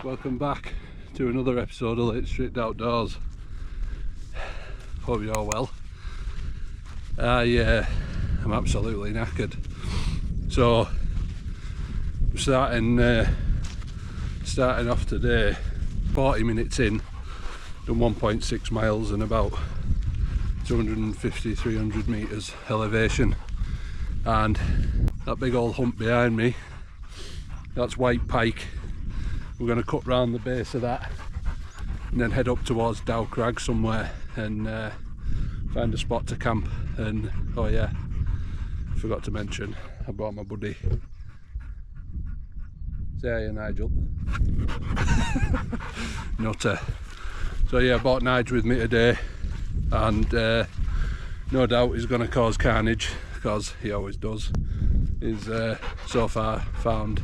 Welcome back to another episode of Late Strict Outdoors. Hope you're all well. I'm absolutely knackered. So I'm starting off today 40 minutes in, done 1.6 miles and about 250-300 metres elevation, and that big old hump behind me, that's White Pike. We're going to cut round the base of that and then head up towards Dow Crag somewhere and find a spot to camp. And oh yeah, forgot to mention, I brought my buddy. Say hiya, Nigel. Nutter. So yeah, I brought Nigel with me today, and no doubt he's going to cause carnage, because he always does. He's so far found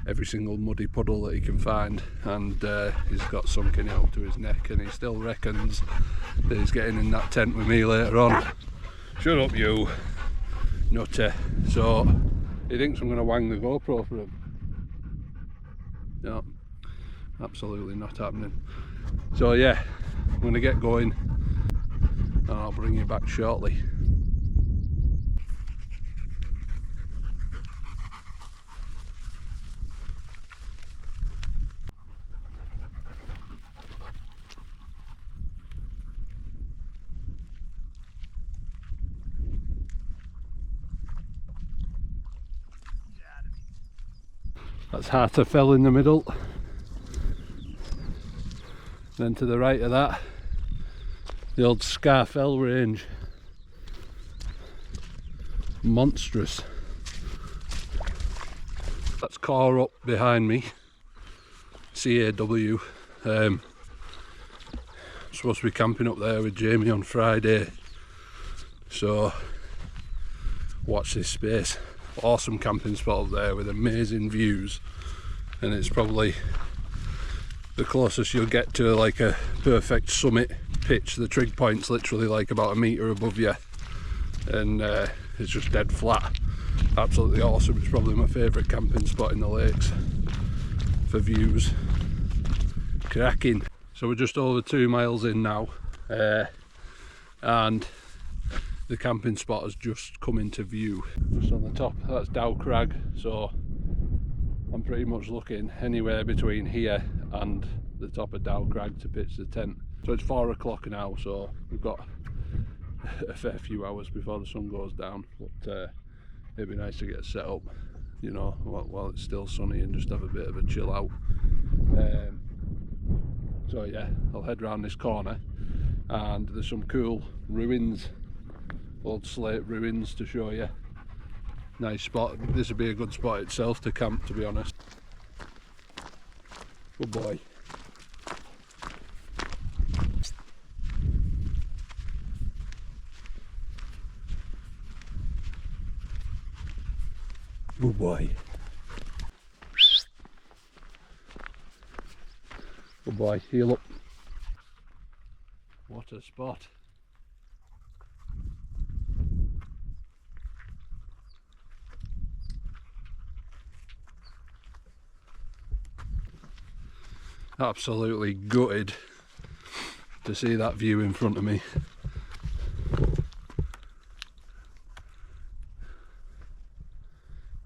every single muddy puddle that he can find, and he's got sunken up to his neck, and he still reckons that he's getting in that tent with me later on. Shut up, you nutter. So he thinks I'm going to wang the GoPro for him. No, absolutely not happening. So yeah, I'm going to get going and I'll bring you back shortly. That's Harterfell in the middle. Then to the right of that, the old Scarfell range. Monstrous. That's Core up behind me. CAW. I'm supposed to be camping up there with Jamie on Friday. So watch this space. Awesome camping spot up there with amazing views, and it's probably the closest you'll get to like a perfect summit pitch. The trig point's literally like about a metre above you, and it's just dead flat. Absolutely awesome. It's probably my favourite camping spot in the lakes for views. Cracking. So we're just over 2 miles in now, and the camping spot has just come into view. Just on the top, that's Dow Crag, so I'm pretty much looking anywhere between here and the top of Dow Crag to pitch the tent. So it's 4 o'clock now, so we've got a fair few hours before the sun goes down, but it'd be nice to get set up, you know, while it's still sunny, and just have a bit of a chill out. So yeah, I'll head round this corner, and there's some cool ruins, old slate ruins to show you. Nice spot. This would be a good spot itself to camp, to be honest. Good boy. Good boy. Good boy. Heel up. What a spot. Absolutely gutted to see that view in front of me.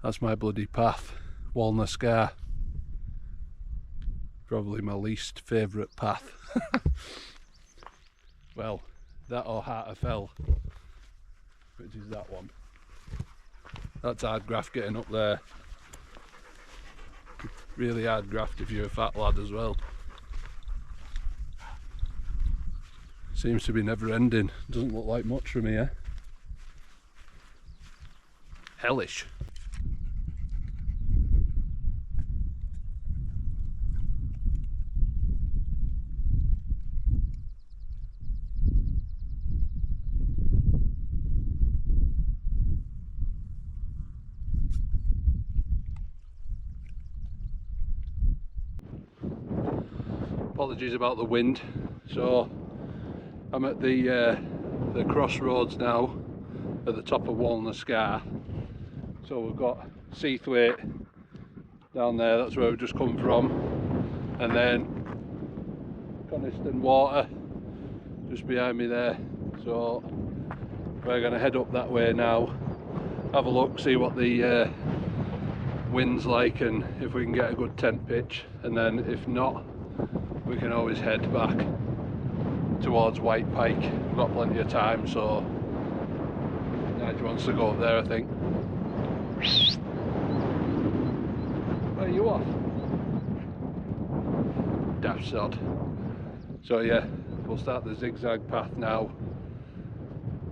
That's my bloody path, Walnut Scar. Probably my least favourite path. Well, that or Harterfell, which is that one. That's hard graft getting up there. Really hard graft if you're a fat lad as well. Seems to be never ending. Doesn't look like much from here. Hellish. Apologies about the wind. So I'm at the crossroads now at the top of Walnut Scar. So we've got Seathwaite down there, that's where we've just come from, and then Coniston Water just behind me there. So we're going to head up that way now, have a look, see what the wind's like and if we can get a good tent pitch, and then if not, we can always head back towards White Pike. We've got plenty of time, so Nigel wants to go up there, I think. Where are you off? Daft sod. So yeah, we'll start the zigzag path now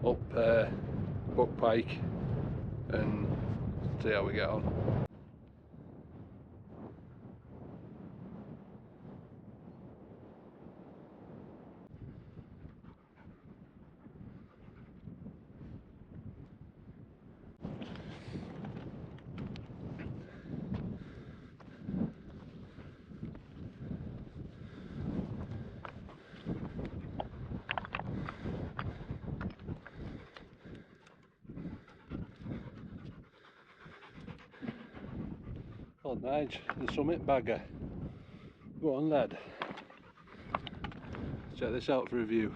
up Buck Pike and see how we get on. Oh Nige, the summit bagger. Go on lad. Check this out for a view.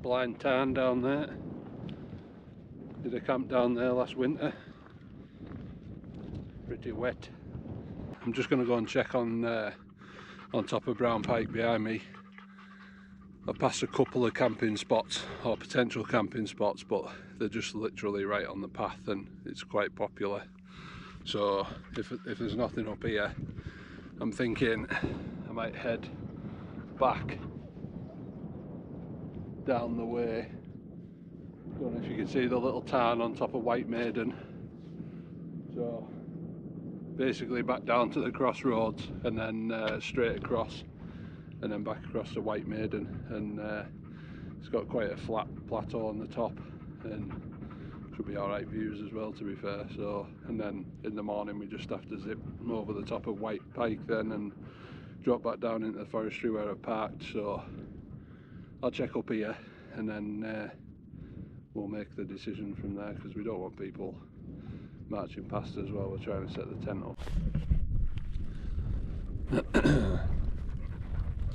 Blind tarn down there. Did a camp down there last winter. Pretty wet. I'm just going to go and check on top of Brown Pike behind me. I've passed a couple of camping spots, or potential camping spots, but they're just literally right on the path and it's quite popular. So if there's nothing up here, I'm thinking I might head back down the way. Don't know if you can see the little tarn on top of White Maiden. So basically back down to the crossroads and then straight across and then back across to White Maiden, and it's got quite a flat plateau on the top and should be alright views as well, to be fair. So, and then in the morning we just have to zip over the top of White Pike then and drop back down into the forestry where I parked. So I'll check up here and then we'll make the decision from there, because we don't want people marching past us while we're trying to set the tent up.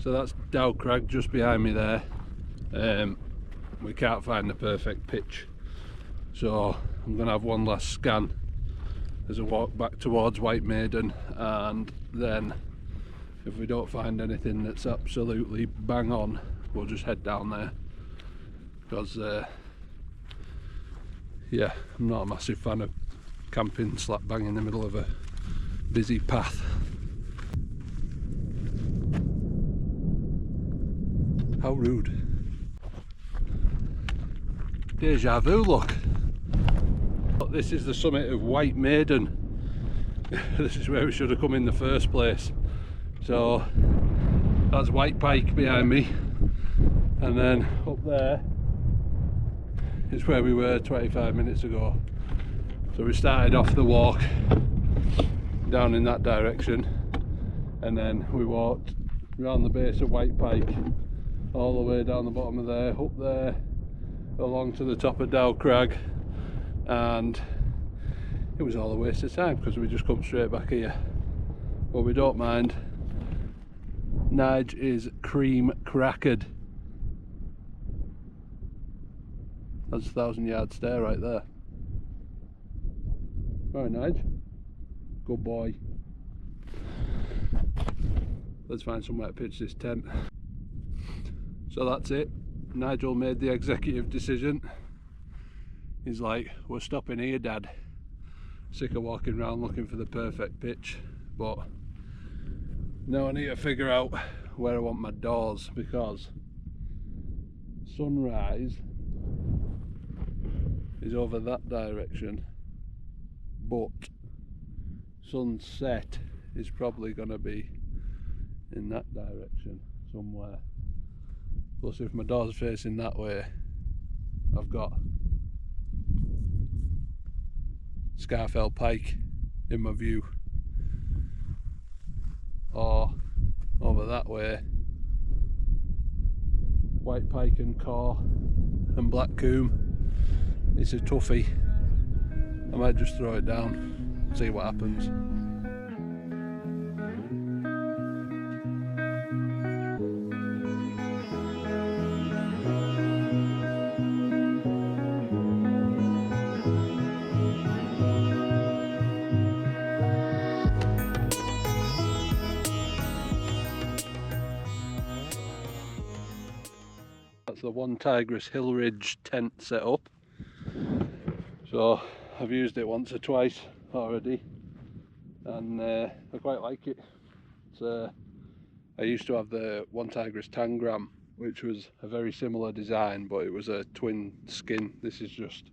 So that's Dow Crag just behind me there. We can't find the perfect pitch, so I'm going to have one last scan as I walk back towards White Maiden, and then if we don't find anything that's absolutely bang on, we'll just head down there, because yeah, I'm not a massive fan of camping slap bang in the middle of a busy path. How rude. Deja vu, look. This is the summit of White Maiden. This is where we should have come in the first place. So that's White Pike behind me, and then up there is where we were 25 minutes ago. So we started off the walk down in that direction, and then we walked around the base of White Pike all the way down the bottom of there, up there, along to the top of Dow Crag, and it was all a waste of time because we just come straight back here. But we don't mind. Nige is cream crackered. That's a 1,000-yard stare right there. Right, Nige. Good boy. Let's find somewhere to pitch this tent. So that's it. Nigel made the executive decision. He's like, we're stopping here, Dad. Sick of walking around looking for the perfect pitch. But now I need to figure out where I want my doors, because sunrise is over that direction, but sunset is probably going to be in that direction somewhere. Plus, if my door's facing that way, I've got Scarfell pike in my view, or over that way white pike and core and black coombe. It's a toughie. I might just throw it down, see what happens. That's the one Tigris Hillridge tent set up. So I've used it once or twice already, and I quite like it. I used to have the one Tigris Tangram, which was a very similar design, but it was a twin skin. This is just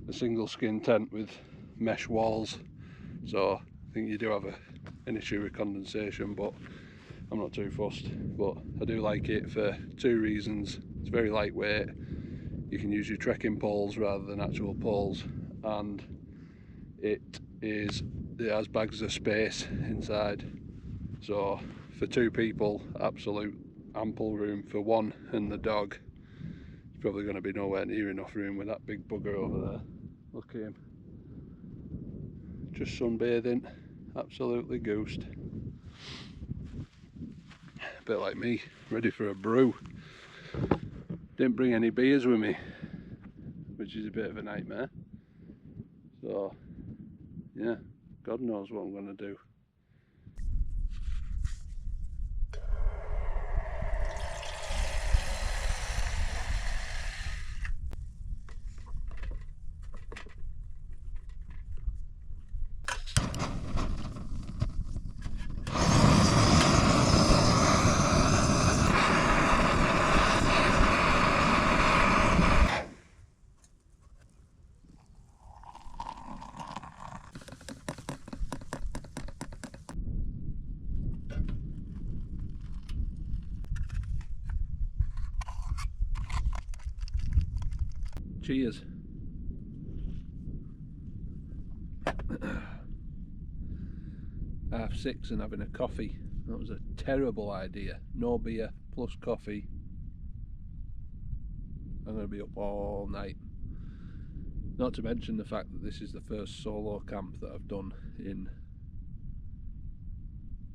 a single skin tent with mesh walls. So I think you do have an issue with condensation, but I'm not too fussed. But I do like it for two reasons. It's very lightweight. You can use your trekking poles rather than actual poles, and it has bags of space inside. So for two people, absolute ample room. For one and the dog, it's probably going to be nowhere near enough room with that big bugger over there. Look at him, just sunbathing, absolutely goosed. A bit like me, ready for a brew. Didn't bring any beers with me, which is a bit of a nightmare. So yeah, God knows what I'm going to do. Cheers. 6:30 and having a coffee. That was a terrible idea. No beer plus coffee. I'm going to be up all night. Not to mention the fact that this is the first solo camp that I've done in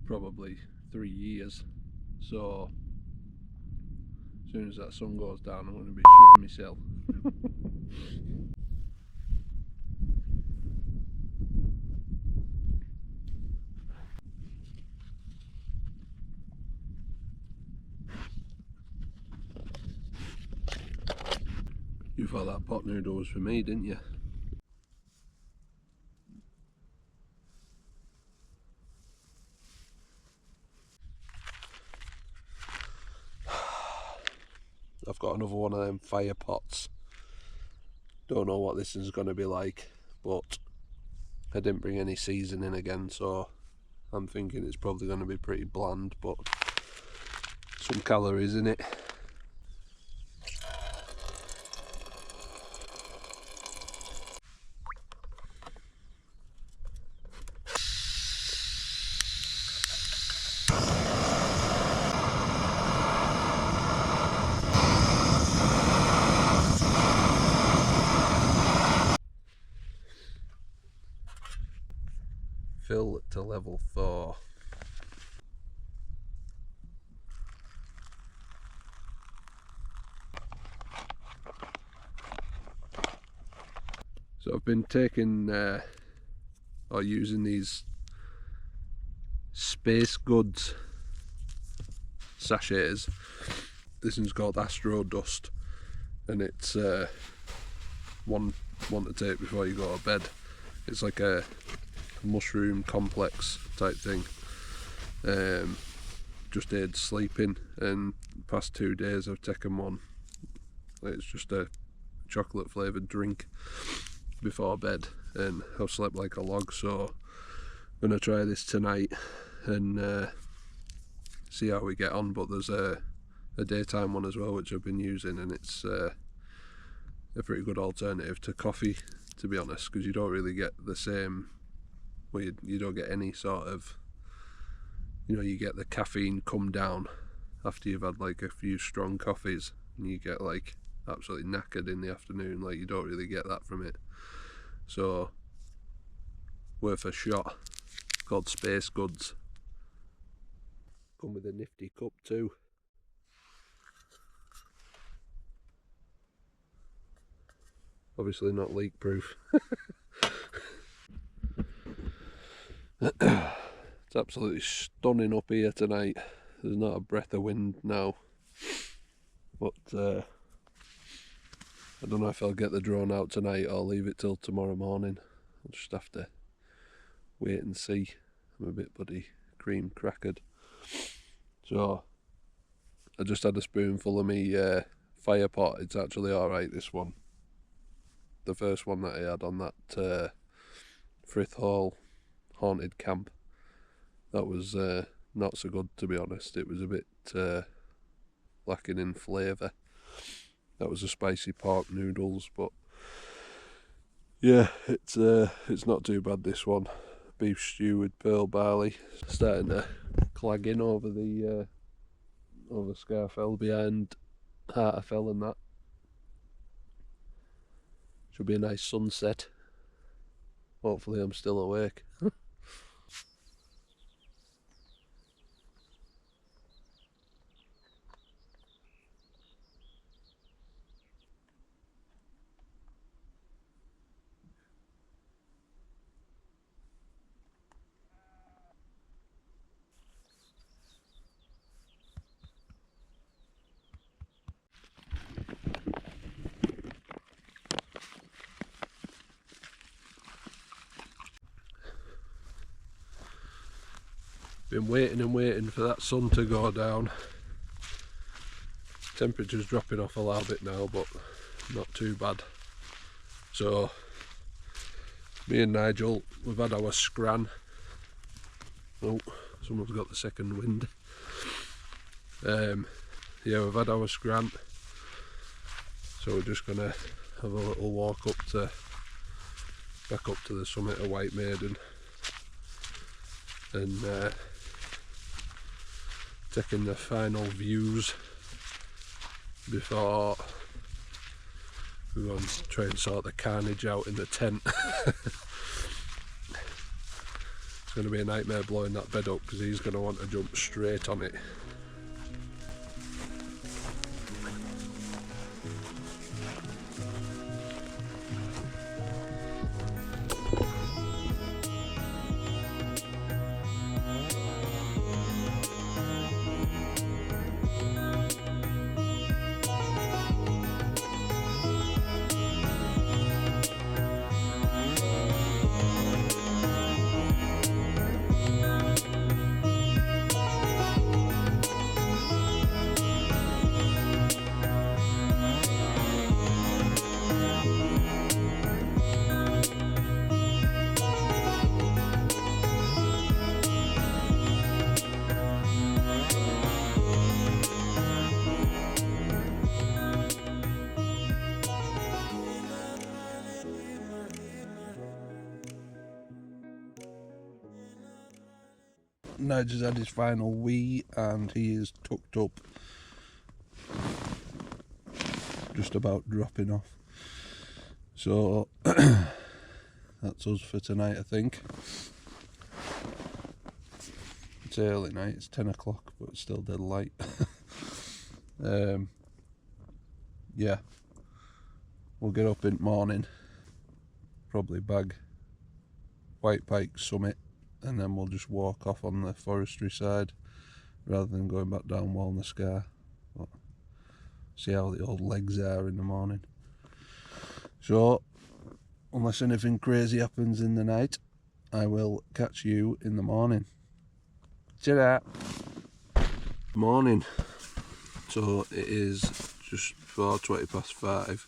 probably 3 years. So as soon as that sun goes down, I'm going to be shitting myself. You thought that pot noodle was for me, didn't you? I've got another one of them fire pots. Don't know what this is going to be like, but I didn't bring any seasoning again, so I'm thinking it's probably going to be pretty bland, but some calories in it. Fill it to level 4. So I've been taking or using these Space Goods sachets. This one's called ASHUTOSH, and it's one to take before you go to bed. It's like a mushroom complex type thing. Just aids sleeping, and the past 2 days I've taken one. It's just a chocolate flavoured drink before bed, and I've slept like a log. So I'm going to try this tonight and see how we get on. But there's a daytime one as well which I've been using, and it's a pretty good alternative to coffee to be honest, because you don't really get the same, well, you don't get any sort of, you know, you get the caffeine come down after you've had like a few strong coffees, and you get like absolutely knackered in the afternoon. Like, you don't really get that from it. So worth a shot. Called Space Goods. Come with a nifty cup too. Obviously not leak proof. It's absolutely stunning up here tonight. There's not a breath of wind now, but I don't know if I'll get the drone out tonight or leave it till tomorrow morning. I'll just have to wait and see. I'm a bit bloody cream crackered. So I just had a spoonful of me fire pot. It's actually alright, this one. The first one that I had on that Frith Hall haunted camp, that was not so good, to be honest. It was a bit lacking in flavour. That was a spicy pork noodles, but yeah, it's not too bad, this one. Beef stew with pearl barley. Starting to clag in over the over Scarfell behind Harterfell and that. Should be a nice sunset. Hopefully I'm still awake. Been waiting and waiting for that sun to go down. Temperature's dropping off a little bit now, but not too bad. So me and Nigel, we've had our scran. Oh, someone's got the second wind. Yeah, we've had our scran, so we're just gonna have a little walk back up to the summit of White Maiden, and taking the final views before we go and try and sort the carnage out in the tent. It's going to be a nightmare blowing that bed up, because he's going to want to jump straight on it. Nigel's had his final wee and he is tucked up, just about dropping off. So that's us for tonight, I think. It's early night, it's 10 o'clock, but it's still dead light. Yeah, we'll get up in the morning, probably bag White Pike Summit, and then we'll just walk off on the forestry side rather than going back down Walner Scar. But see how the old legs are in the morning. So unless anything crazy happens in the night, I will catch you in the morning. Ta-da! Morning. So it is just before 5:20.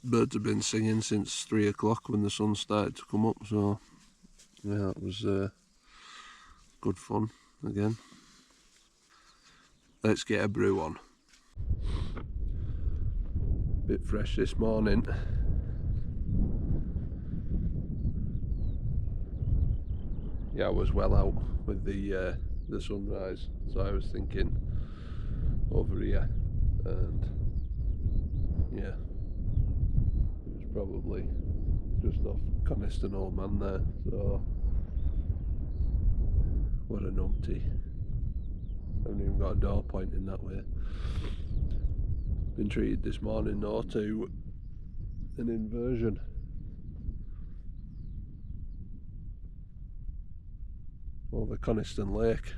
Birds have been singing since 3 o'clock when the sun started to come up, so yeah, it was good fun again. Let's get a brew on. Bit fresh this morning. yeah, I was well out with the sunrise, so I was thinking over here, and yeah, it was probably just off Coniston Old Man there, so what a numpty. I haven't even got a door pointing that way. Been treated this morning though to an inversion. Over Coniston Lake.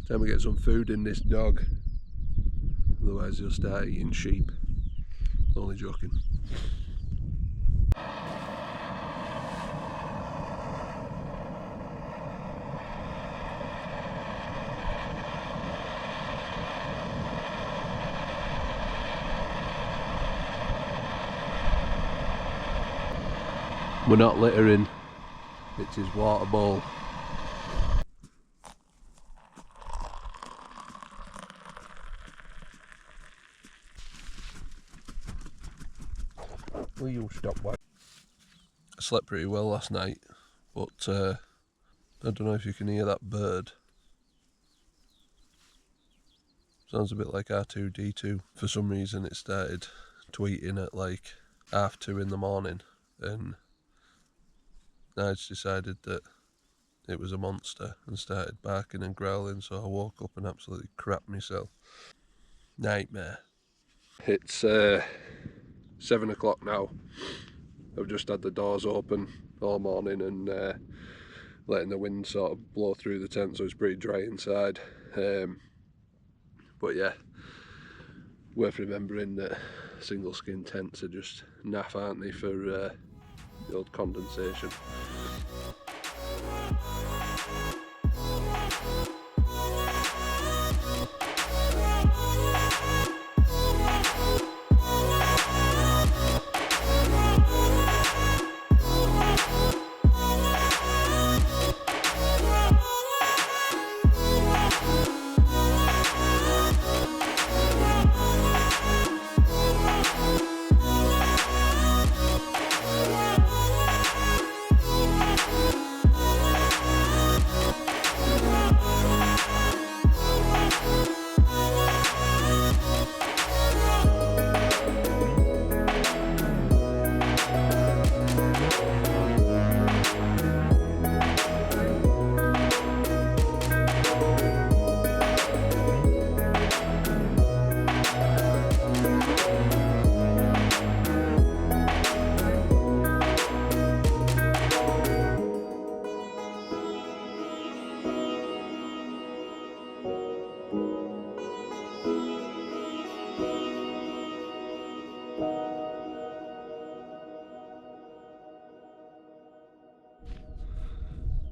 Time we get some food in this dog, otherwise he'll start eating sheep. Only joking. We're not littering, it's his water bowl. Will you stop? I slept pretty well last night, but I don't know if you can hear that bird. Sounds a bit like R2-D2. For some reason it started tweeting at like 2:30 in the morning, and Nigel decided that it was a monster and started barking and growling, so I woke up and absolutely crapped myself. Nightmare. It's 7 o'clock now. I've just had the doors open all morning and letting the wind sort of blow through the tent, so it's pretty dry inside. But yeah, worth remembering that single skin tents are just naff, aren't they, for the old condensation.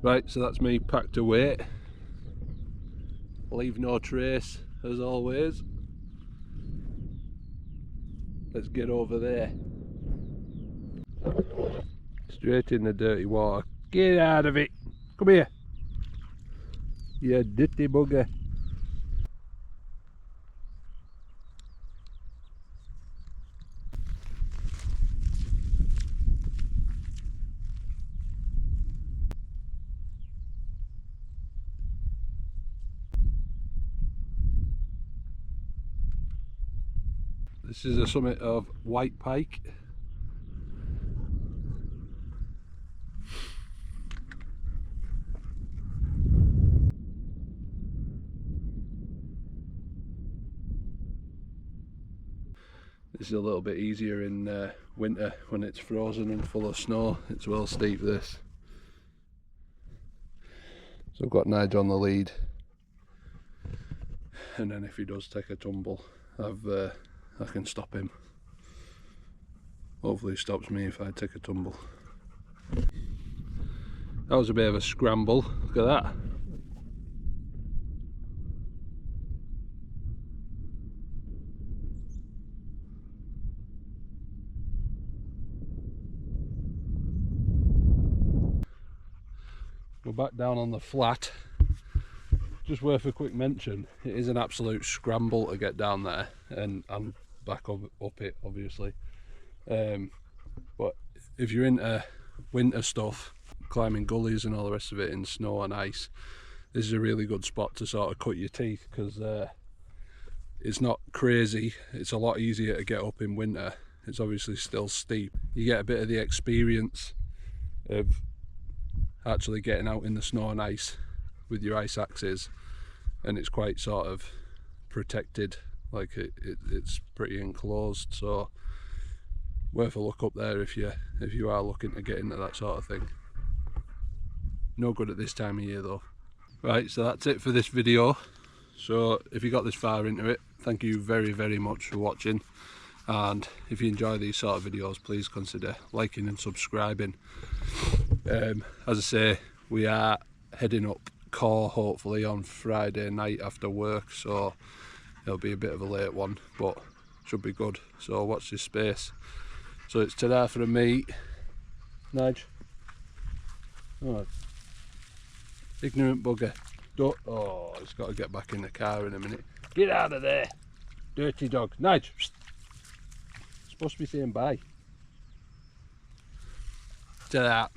Right, so that's me packed away. Leave no trace, as always. Let's get over there. Straight in the dirty water. Get out of it! Come here! You dirty bugger. This is the summit of White Pike. This is a little bit easier in winter when it's frozen and full of snow. It's well steep, this. So I've got Nigel on the lead, and then if he does take a tumble, I can stop him. Hopefully he stops me if I take a tumble. That was a bit of a scramble, look at that. We're back down on the flat. Just worth a quick mention, it is an absolute scramble to get down there, and I'm back up it obviously. But if you're into winter stuff, climbing gullies and all the rest of it in snow and ice, this is a really good spot to sort of cut your teeth, because it's not crazy. It's a lot easier to get up in winter. It's obviously still steep. You get a bit of the experience of actually getting out in the snow and ice with your ice axes, and it's quite sort of protected, like it's pretty enclosed, so worth a look up there if you are looking to get into that sort of thing. No good at this time of year though. Right, so that's it for this video. So if you got this far into it, thank you very, very much for watching, and if you enjoy these sort of videos, please consider liking and subscribing. As I say, we are heading up Core hopefully on Friday night after work, so it'll be a bit of a late one, but should be good, so watch this space. So it's ta-da for me, Nige. Oh, ignorant bugger. Don't, oh, he's got to get back in the car in a minute. Get out of there, dirty dog. Nige, supposed to be saying bye. Ta-da.